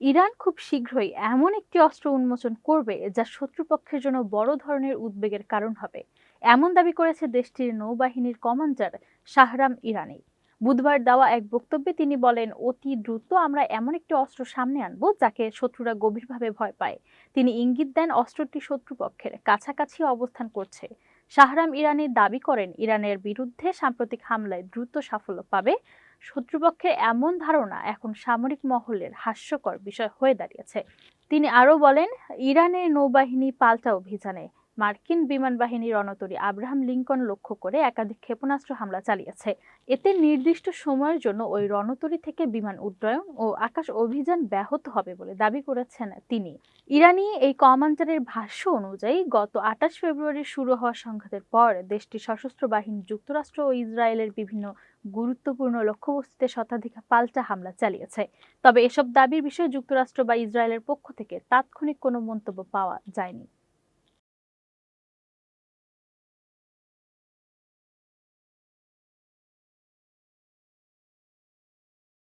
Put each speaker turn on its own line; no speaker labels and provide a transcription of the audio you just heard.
Iran খুব শীঘ্রই এমন একটি অস্ত্র উন্মোচন করবে যা শত্রুপক্ষের জন্য বড় ধরনের উদ্বেগের কারণ হবে, এমন দাবি করেছে দেশটির নৌবাহিনীর কমান্ডার শাহরাম ইরানি। বুধবার দেওয়া এক বক্তব্যে তিনি বলেন, অতি দ্রুত আমরা এমন একটি অস্ত্র সামনে আনব যাকে শত্রুরা গভীরভাবে ভয় পায়। তিনি ইঙ্গিত দেন অস্ত্রটি শত্রুপক্ষের কাছাকাছি অবস্থান করছে। শাহরাম ইরানি দাবি করেন, ইরানের বিরুদ্ধে সাম্প্রতিক হামলায় দ্রুত সাফল্য পাবে। শত্রুপক্ষের এমন ধারণা এখন সামরিক মহলের হাস্যকর বিষয় হয়ে দাঁড়িয়েছে। তিনি আরও বলেন, ইরানের নৌবাহিনী পাল্টা অভিযানে মার্কিন বিমান বাহিনীর রণতরী আব্রাহাম লিঙ্কন লক্ষ্য করে একাধিক ক্ষেপণাস্ত্র হামলা চালিয়েছে। এতে নির্দিষ্ট সময়ের জন্য ওই রণতরী থেকে বিমান উড্ডয়ন ও আকাশ অভিযান ব্যাহত হবে বলে দাবি করেছেন তিনি। ইরানি এই কমান্ডারের ভাষ্য অনুযায়ী গত 28 ফেব্রুয়ারি শুরু হওয়া সংঘাতের পর দেশটির সশস্ত্র বাহিনী যুক্তরাষ্ট্র ও ইসরায়েলের বিভিন্ন গুরুত্বপূর্ণ লক্ষ্যবস্তুতে শতাধিক পাল্টা হামলা চালিয়েছে। তবে এসব দাবির বিষয়ে যুক্তরাষ্ট্র বা ইসরায়েলের পক্ষ থেকে তাৎক্ষণিক কোনো মন্তব্য পাওয়া যায়নি।